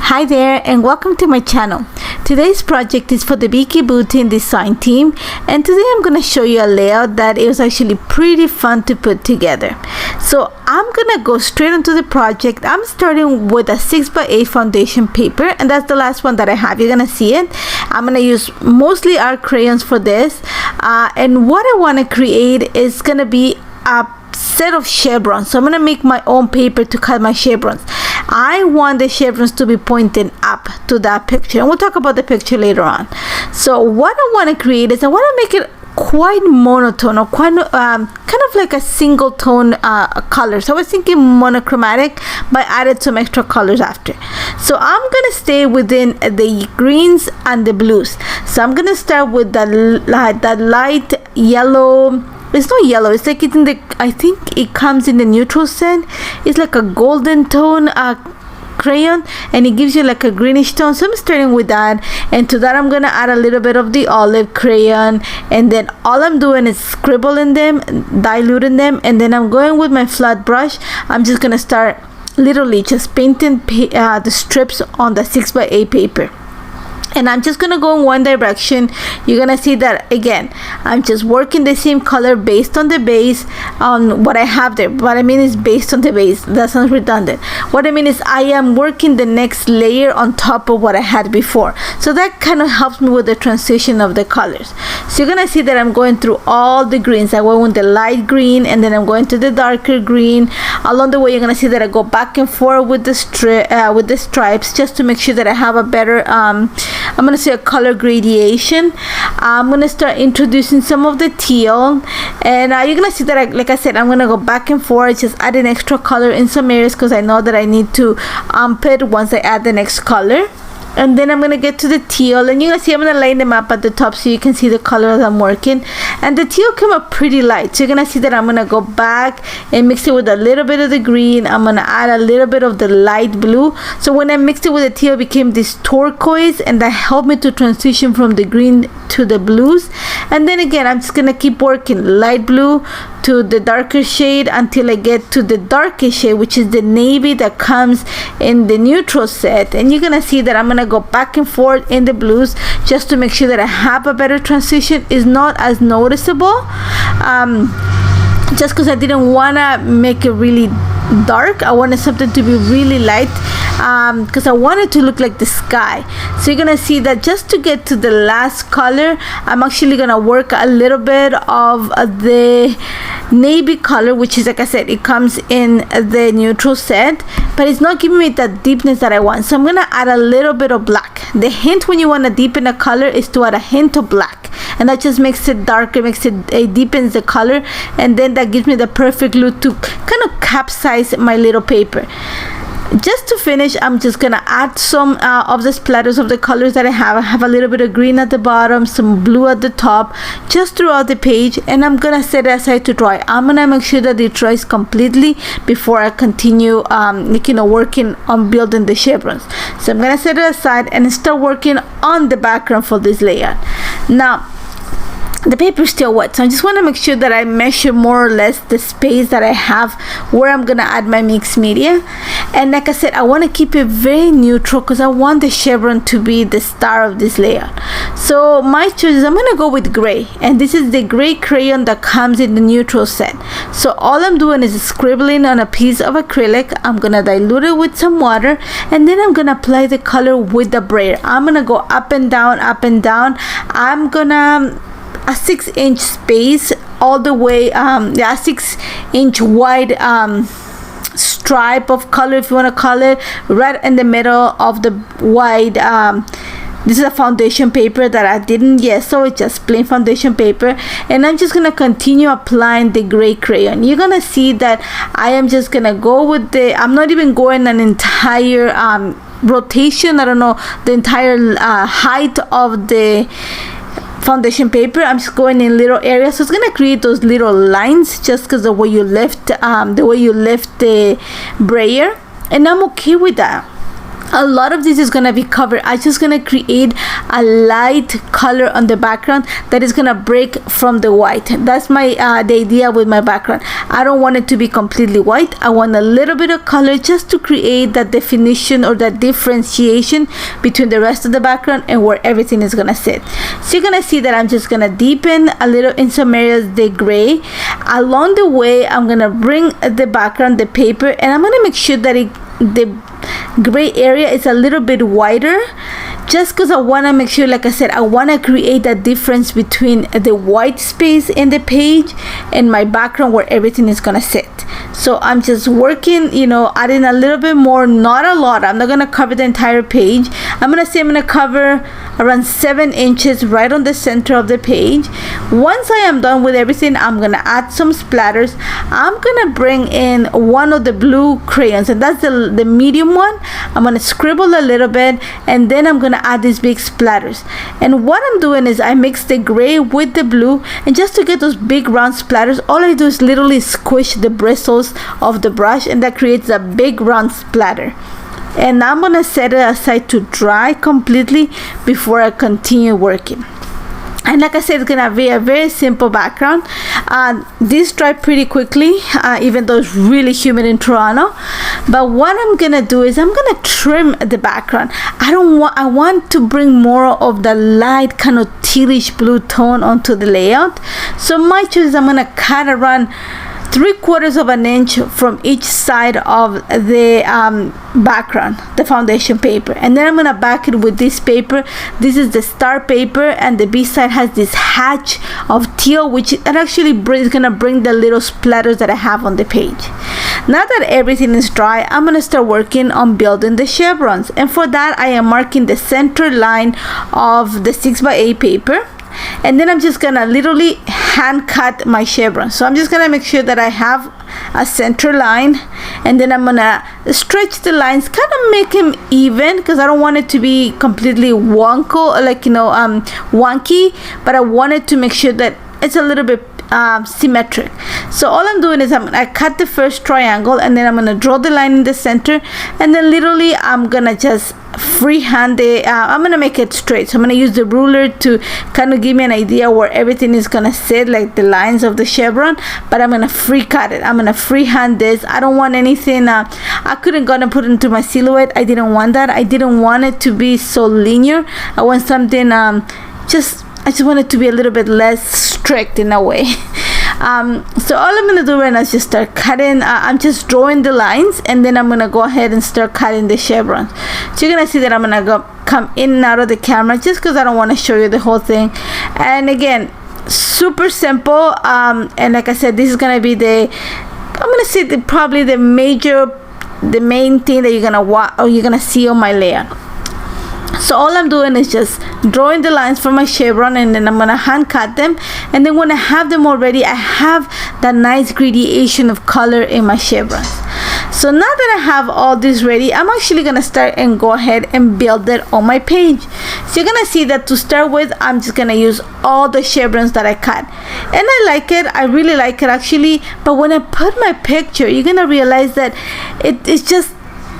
Hi there and welcome to my channel. Today's project is for the Vicki Boutin design team, and today I'm going to show you a layout that it was actually pretty fun to put together. So I'm going to go straight into the project. I'm starting with a 6x8 foundation paper, and that's the last one that I have. You're going to see it. I'm going to use mostly art crayons for this, and what I want to create is going to be a set of chevrons. So I'm going to make my own paper to cut my chevrons. I want the chevrons to be pointing up to that picture, and we'll talk about the picture later on. So what I want to create is I want to make it quite monotone, or quite kind of like a single tone color. So I was thinking monochromatic, but I added some extra colors after. So I'm gonna stay within the greens and the blues. So I'm gonna start with that light yellow. It's not yellow, it's like it's in the, I think it comes in the neutral set. It's like a golden tone crayon, and it gives you like a greenish tone. So I'm starting with that, and to that I'm gonna add a little bit of the olive crayon, and then all I'm doing is scribbling them, diluting them, and then I'm going with my flat brush. I'm just gonna start literally just painting the strips on the 6x8 paper. And I'm just gonna go in one direction. You're gonna see that again I'm just working the same color based on the base, on what I have there. What I mean is based on the base. That sounds redundant. What I mean is I am working the next layer on top of what I had before, so that kind of helps me with the transition of the colors. So you're gonna see that I'm going through all the greens. I went with the light green, and then I'm going to the darker green. Along the way you're gonna see that I go back and forth with the stripes, just to make sure that I have a better I'm going to say a color gradation. I'm going to start introducing some of the teal, and you're going to see that like I said, I'm going to go back and forth, just adding extra color in some areas because I know that I need to ump it once I add the next color. And then I'm going to get to the teal, and you're going to see I'm going to line them up at the top so you can see the colors I'm working. And the teal came up pretty light, so you're going to see that I'm going to go back and mix it with a little bit of the green. I'm going to add a little bit of the light blue. So when I mixed it with the teal, it became this turquoise, and that helped me to transition from the green to the blues. And then again, I'm just going to keep working light blue to the darker shade until I get to the darkest shade, which is the navy that comes in the neutral set. And you're going to see that I'm going to go back and forth in the blues just to make sure that I have a better transition. Is not as noticeable, just because I didn't want to make it really dark. I wanted something to be really light, because I wanted to look like the sky. So you're gonna see that just to get to the last color, I'm actually gonna work a little bit of the navy color, which is, like I said, it comes in the neutral set, but it's not giving me that deepness that I want. So I'm gonna add a little bit of black. The hint when you want to deepen a color is to add a hint of black, and that just makes it darker, it deepens the color, and then that gives me the perfect look to kind of capsize my little paper. Just to finish, I'm just gonna add some of the splatters of the colors that I have. I have a little bit of green at the bottom, some blue at the top, just throughout the page, and I'm gonna set it aside to dry. I'm gonna make sure that it dries completely before I continue working on building the chevrons. So I'm gonna set it aside and start working on the background for this layout. Now the paper is still wet, so I just want to make sure that I measure more or less the space that I have where I'm gonna add my mixed media. And like I said, I want to keep it very neutral because I want the chevron to be the star of this layout. So my choice is I'm gonna go with gray, and this is the gray crayon that comes in the neutral set. So all I'm doing is scribbling on a piece of acrylic. I'm gonna dilute it with some water, and then I'm gonna apply the color with the brayer. I'm gonna go up and down, up and down. I'm gonna a 6-inch space all the way, 6-inch wide stripe of color, if you want to call it, right in the middle of the wide. This is a foundation paper that I didn't so it's just plain foundation paper, and I'm just gonna continue applying the gray crayon. You're gonna see that I am just gonna go with I'm not even going an entire rotation. I don't know, the entire height of the foundation paper. I'm just going in little areas, so it's gonna create those little lines just because the way you lift the brayer, and I'm okay with that. a lot of this is gonna be covered. I'm just gonna create a light color on the background that is gonna break from the white. That's my the idea with my background. I don't want it to be completely white. I want a little bit of color just to create that definition or that differentiation between the rest of the background and where everything is gonna sit. So you're gonna see that I'm just gonna deepen a little in some areas the gray. Along the way, I'm gonna bring the background, the paper, and I'm gonna make sure that the gray area is a little bit wider, just because I want to make sure, like I said, I want to create that difference between the white space in the page and my background where everything is gonna sit. So I'm just working, adding a little bit more, not a lot. I'm not gonna cover the entire page. I'm gonna cover around 7 inches right on the center of the page. Once I am done with everything, I'm gonna add some splatters. I'm gonna bring in one of the blue crayons, and that's the medium one. I'm gonna scribble a little bit, and then I'm gonna add these big splatters. And what I'm doing is I mix the gray with the blue, and just to get those big round splatters, all I do is literally squish the bristles of the brush, and that creates a big round splatter. And I'm gonna set it aside to dry completely before I continue working. And like I said, it's gonna be a very simple background. This dried pretty quickly, even though it's really humid in Toronto. But what I'm gonna do is I'm gonna trim the background. I want to bring more of the light kind of tealish blue tone onto the layout. So my choice is I'm gonna cut around 3/4 of an inch from each side of the background, the foundation paper, and then I'm gonna back it with this paper. This is the star paper, and the B side has this hatch of teal, which it actually is gonna bring the little splatters that I have on the page. Now that everything is dry, I'm gonna start working on building the chevrons, and for that I am marking the center line of the 6x8 paper. And then I'm just gonna literally hand cut my chevron. So I'm just gonna make sure that I have a center line, and then I'm gonna stretch the lines, kind of make them even, because I don't want it to be completely wonky, but I wanted to make sure that it's a little bit symmetric. So all I'm doing is I cut the first triangle, and then I'm gonna draw the line in the center, and then literally I'm gonna just freehand I'm gonna make it straight. So I'm gonna use the ruler to kind of give me an idea where everything is gonna sit, like the lines of the chevron, but I'm gonna free cut it. I'm gonna freehand this. I don't want anything I couldn't gonna put into my silhouette. I didn't want that. I didn't want it to be so linear. I want something I just want it to be a little bit less strict in a way. So all I'm gonna do right now is just start cutting. I'm just drawing the lines, and then I'm gonna go ahead and start cutting the chevron. So you're gonna see that I'm gonna come in and out of the camera, just because I don't want to show you the whole thing. And again, super simple. And like I said, this is gonna be probably the main thing that you're gonna see on my layout. So all I'm doing is just drawing the lines for my chevron, and then I'm gonna hand cut them. And then when I have them already, I have that nice gradation of color in my chevrons. So now that I have all this ready, I'm actually gonna start and go ahead and build it on my page. So you're gonna see that to start with, I'm just gonna use all the chevrons that I cut, and I like it. I really like it actually. But when I put my picture, you're gonna realize that it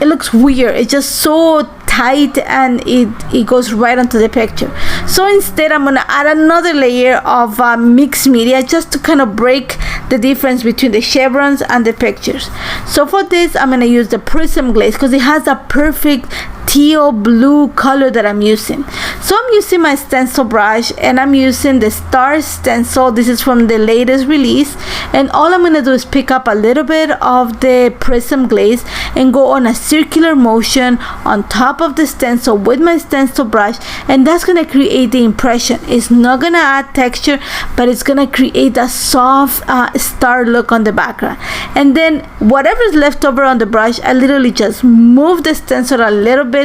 looks weird. It's just so tight, and it goes right onto the picture. So instead, I'm gonna add another layer of mixed media, just to kind of break the difference between the chevrons and the pictures. So for this, I'm gonna use the prism glaze, because it has a perfect teal blue color that I'm using. So I'm using my stencil brush, and I'm using the Star stencil. This is from the latest release, and all I'm gonna do is pick up a little bit of the prism glaze and go on a circular motion on top of the stencil with my stencil brush, and that's gonna create the impression. It's not gonna add texture, but it's gonna create a soft star look on the background. And then whatever is left over on the brush, I literally just move the stencil a little bit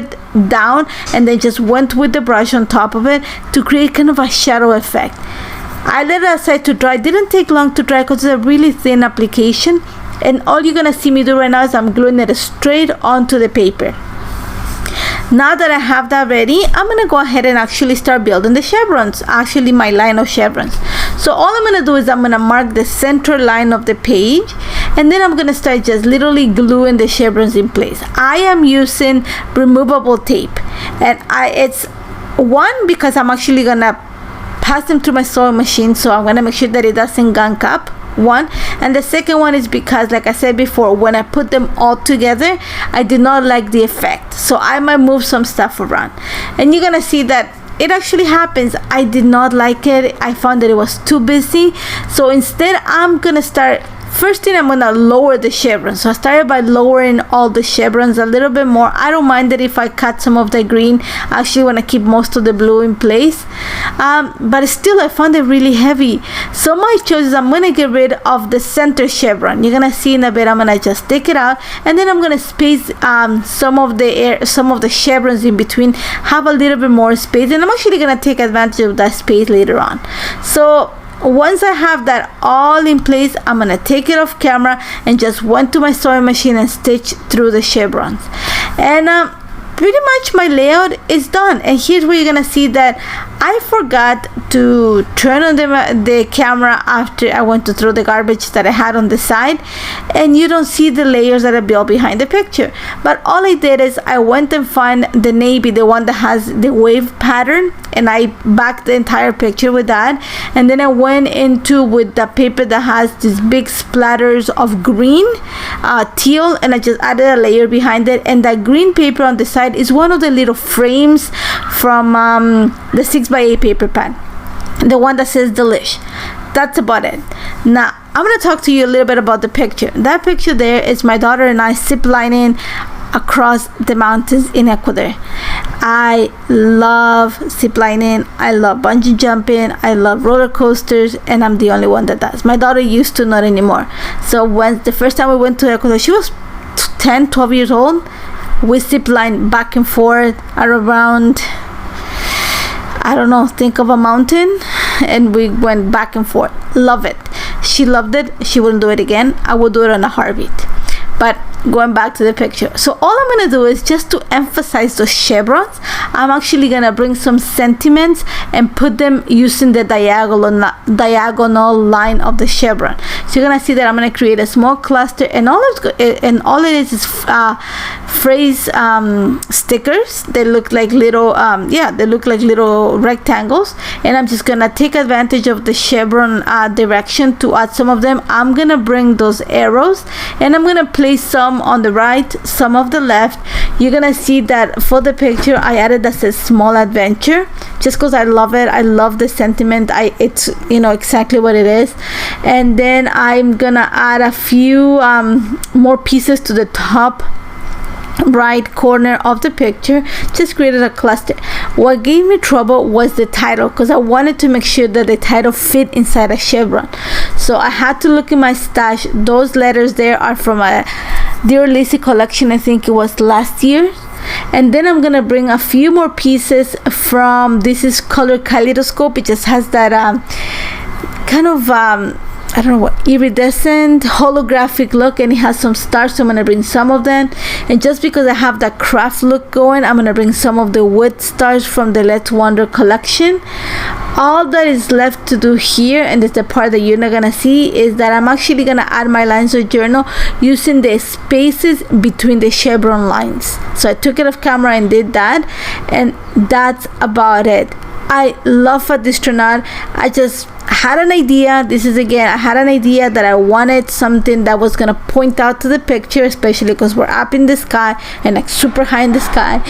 down, and then just went with the brush on top of it to create kind of a shadow effect. I let it aside to dry. It didn't take long to dry because it's a really thin application, and all you're gonna see me do right now is I'm gluing it straight onto the paper. Now that I have that ready, I'm gonna go ahead and actually start building the chevrons, actually my line of chevrons. So all I'm gonna do is I'm gonna mark the center line of the page, and then I'm gonna start just literally gluing the chevrons in place. I am using removable tape, and it's one because I'm actually gonna pass them through my sewing machine, so I'm gonna make sure that it doesn't gunk up, one. And the second one is because, like I said before, when I put them all together, I did not like the effect, so I might move some stuff around, and you're gonna see that it actually happens. I did not like it. I found that it was too busy, so instead I'm gonna start. First thing, I'm gonna lower the chevrons. So I started by lowering all the chevrons a little bit more. I don't mind it if I cut some of the green. I actually want to keep most of the blue in place, but still I found it really heavy. So my choice is I'm gonna get rid of the center chevron. You're gonna see in a bit. I'm gonna just take it out, and then I'm gonna space some of the chevrons in between, have a little bit more space, and I'm actually gonna take advantage of that space later on. So once I have that all in place, I'm gonna take it off camera and just went to my sewing machine and stitch through the chevrons. And pretty much my layout is done. And here's where you're gonna see that I forgot to turn on the camera after I went to throw the garbage that I had on the side, and you don't see the layers that I built behind the picture. But all I did is I went and found the navy, the one that has the wave pattern, and I backed the entire picture with that. And then I went into with the paper that has these big splatters of green, teal, and I just added a layer behind it. And that green paper on the side is one of the little frames from the 6x8 paper pad, the one that says delish. That's about it. Now I'm going to talk to you a little bit about the picture. That picture there is my daughter and I ziplining across the mountains in Ecuador. I love ziplining, I love bungee jumping, I love roller coasters, and I'm the only one that does. My daughter used to, not anymore. So when the first time we went to Ecuador, she was 10-12 years old. We ziplined back and forth around, I don't know, think of a mountain, and we went back and forth. Love it. She loved it. She wouldn't do it again. I would do it on a heartbeat. But going back to the picture, so all I'm gonna do is just to emphasize those chevrons, I'm actually gonna bring some sentiments and put them using the diagonal line of the chevron. So you're gonna see that I'm gonna create a small cluster, and all it is phrase stickers. They look like little they look like little rectangles, and I'm just gonna take advantage of the chevron direction to add some of them. I'm gonna bring those arrows, and I'm gonna place some on the right, some of the left. You're gonna see that for the picture I added that says small adventure, just because I love it. I love the sentiment. It's exactly what it is. And then I'm gonna add a few more pieces to the top right corner of the picture. Just created a cluster. What gave me trouble was the title, because I wanted to make sure that the title fit inside a chevron. So I had to look in my stash. Those letters there are from a Dear Lizzie collection. I think it was last year. And then I'm gonna bring a few more pieces from, this is Color Kaleidoscope. It just has that kind of I don't know what, iridescent holographic look, and it has some stars, so I'm gonna bring some of them. And just because I have that craft look going, I'm gonna bring some of the wood stars from the Let's Wonder collection. All that is left to do here, and it's the part that you're not gonna see, is that I'm actually gonna add my lines of journal using the spaces between the chevron lines. So I took it off camera and did that, and that's about it. I love Adistronaut. I just had an idea. I had an idea that I wanted something that was gonna point out to the picture, especially because we're up in the sky and like super high in the sky.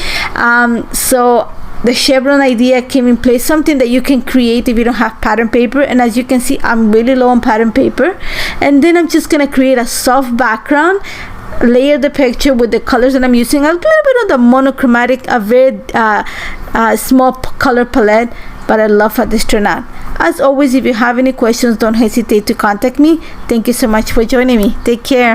So the chevron idea came in place, something that you can create if you don't have pattern paper. And as you can see, I'm really low on pattern paper. And then I'm just gonna create a soft background, layer the picture with the colors that I'm using, a little bit of the monochromatic, a very small color palette. But I love Adistronaut. As always, if you have any questions, don't hesitate to contact me. Thank you so much for joining me. Take care.